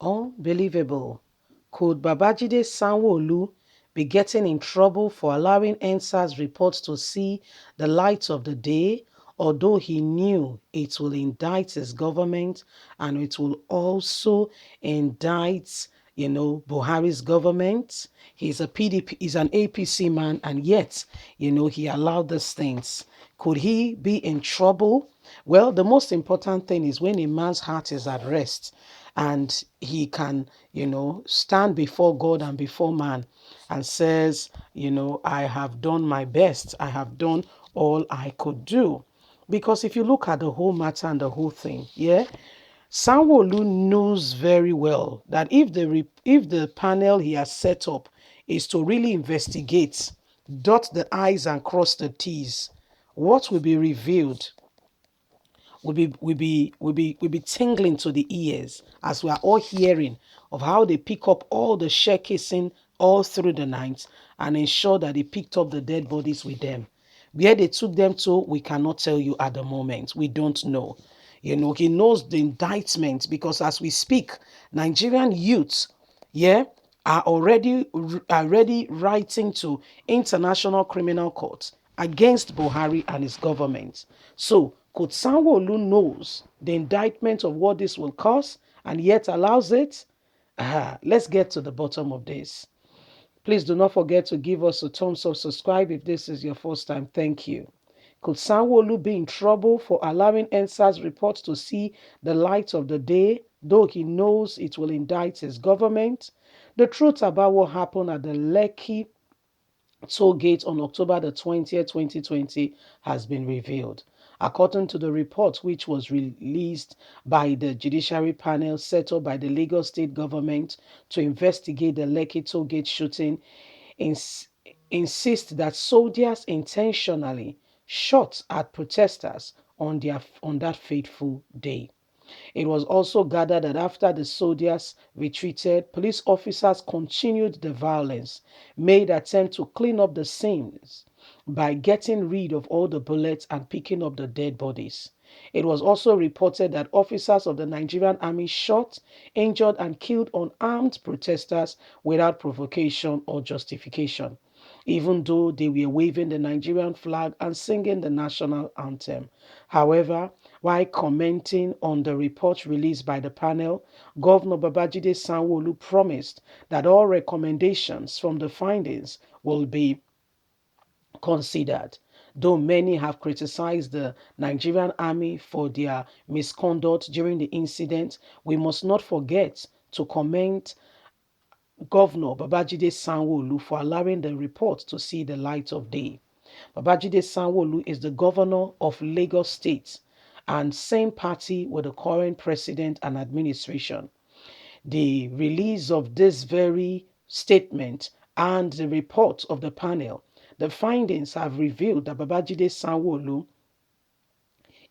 Unbelievable. Could Babajide Sanwo-Olu be getting in trouble for allowing ENDSARS reports to see the light of the day, although he knew it will indict his government and it will also indict, Buhari's government? He's a PDP, he's an APC man, and yet, he allowed these things. Could he be in trouble? Well, the most important thing is when a man's heart is at rest and he can, stand before God and before man and says, I have done my best. I have done all I could do. Because if you look at the whole matter and the whole thing, yeah, Sanwo-Olu knows very well that if the panel he has set up is to really investigate, dot the I's and cross the T's, what will be revealed will be tingling to the ears as we are all hearing of how they pick up all the share casing all through the night and ensure that they picked up the dead bodies with them. Where they took them to, we cannot tell you at the moment. We don't know. He knows the indictment because as we speak, Nigerian youths, yeah, are already writing to international criminal courts against Buhari and his government. So could Sanwo-Olu knows the indictment of what this will cause and yet allows it? Let's get to the bottom of this. Please do not forget to give us a thumbs up, subscribe if this is your first time. Thank you. Could Sanwo-Olu be in trouble for allowing ENDSARS reports to see the light of the day, though he knows it will indict his government? The truth about what happened at the Lekki toll gate on October the 20th, 2020 has been revealed. According to the report, which was released by the judiciary panel set up by the Lagos state government to investigate the Lekki toll gate shooting, insist that soldiers intentionally shot at protesters on that fateful day. It was also gathered that after the soldiers retreated, police officers continued the violence, made attempts to clean up the scenes by getting rid of all the bullets and picking up the dead bodies. It was also reported that officers of the Nigerian army shot, injured, and killed unarmed protesters without provocation or justification, even though they were waving the Nigerian flag and singing the national anthem. However, while commenting on the report released by the panel, Governor Babajide Sanwo-Olu promised that all recommendations from the findings will be considered. Though many have criticized the Nigerian army for their misconduct during the incident, we must not forget to commend Governor Babajide Sanwo-Olu for allowing the report to see the light of day. Babajide Sanwo-Olu is the governor of Lagos State and same party with the current president and administration. The release of this very statement and the report of the panel, the findings have revealed that Babajide Sanwo-Olu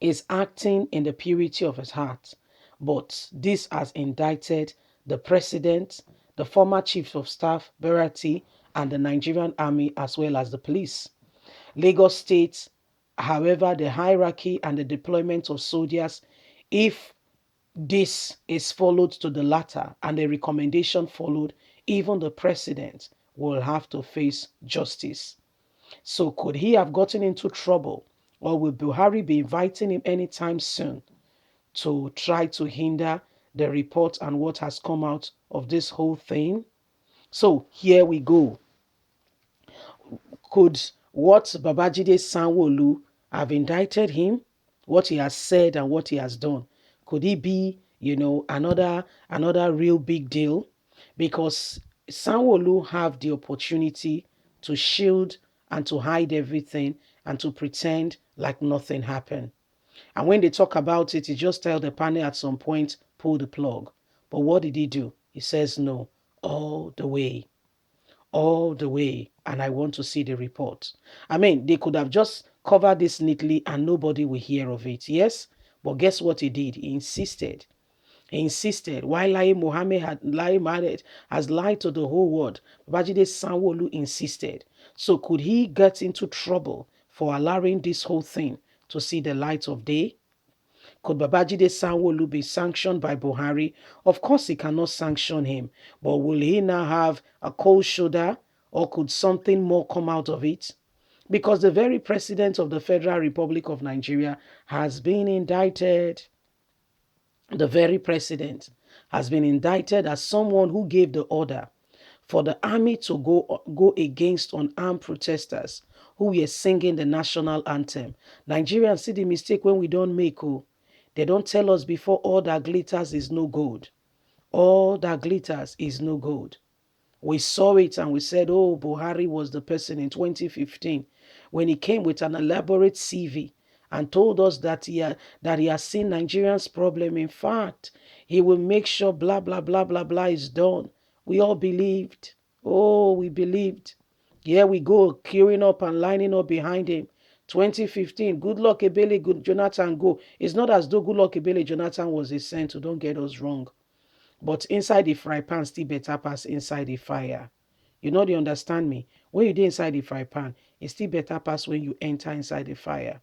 is acting in the purity of his heart. But this has indicted the president, the former chief of staff, Berati, and the Nigerian army, as well as the police. Lagos State, however, the hierarchy and the deployment of soldiers, if this is followed to the latter and the recommendation followed, even the president will have to face justice. So could he have gotten into trouble, or will Buhari be inviting him anytime soon to try to hinder the report and what has come out of this whole thing? So here we go. Could what Babajide Sanwo-Olu have indicted him, what he has said and what he has done? Could he be, another real big deal? Because Sanwo-Olu have the opportunity to shield and to hide everything and to pretend like nothing happened. And when they talk about it, he just tell the panel at some point, pull the plug. But what did he do? He says no, all the way, all the way. And I want to see the report. I mean, they could have just covered this neatly and nobody will hear of it. Yes, but guess what he did? He insisted. He insisted. While Lai Mohammed has lied to the whole world, Babajide Sanwo-Olu insisted. So could he get into trouble for allowing this whole thing to see the light of day? Could Babajide Sanwo-OLU be sanctioned by Buhari? Of course, he cannot sanction him. But will he now have a cold shoulder, or could something more come out of it? Because the very president of the Federal Republic of Nigeria has been indicted. The very president has been indicted as someone who gave the order for the army to go against unarmed protesters who were singing the national anthem. Nigerians see the mistake when we don't make. Oh, they don't tell us before all that glitters is no gold. All that glitters is no gold. We saw it and we said, oh, Buhari was the person in 2015 when he came with an elaborate CV and told us that he has seen Nigerians' problem. In fact, he will make sure blah, blah, blah, blah, blah is done. We all believed. Oh, we believed. Here we go, queuing up and lining up behind him. 2015, good luck Ebele, good Jonathan go. It's not as though good luck Ebele Jonathan was a saint, so don't get us wrong. But inside the fry pan still better pass inside the fire. You know, they understand me. When you do inside the fry pan, it still better pass when you enter inside the fire.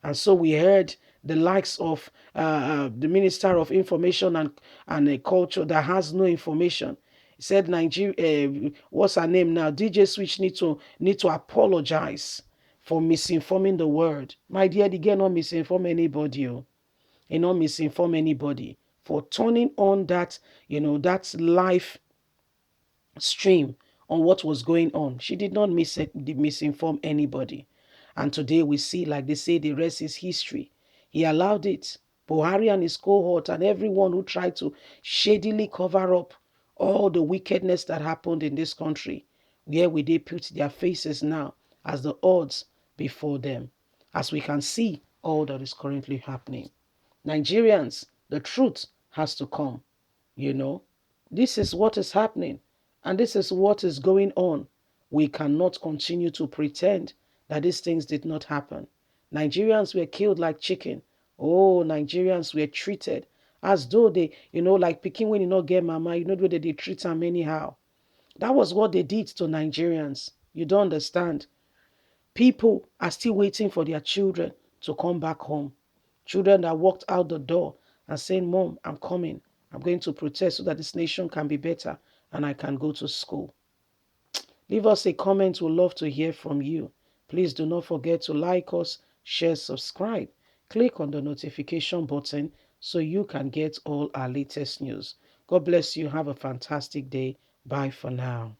And so we heard the likes of the Minister of Information and Culture that has no information. He said Nigeria, what's her name now? DJ Switch need to apologize for misinforming the world. My dear, the girl not misinform anybody. Oh. He not misinform anybody for turning on that, that live stream on what was going on. She did not misinform anybody. And today we see, like they say, the rest is history. He allowed it. Buhari and his cohort and everyone who tried to shadily cover up all the wickedness that happened in this country, where we they put their faces now as the odds before them, as we can see all that is currently happening. Nigerians, the truth has to come. This is what is happening, and this is what is going on. We cannot continue to pretend that these things did not happen. Nigerians were killed like chicken. Oh, Nigerians were treated as though they, like picking when you not get mama, the way they treat them anyhow. That was what they did to Nigerians. You don't understand. People are still waiting for their children to come back home. Children that walked out the door and saying, Mom, I'm coming. I'm going to protest so that this nation can be better and I can go to school. Leave us a comment. We'd love to hear from you. Please do not forget to like us, share, subscribe. Click on the notification button so you can get all our latest news. God bless you. Have a fantastic day. Bye for now.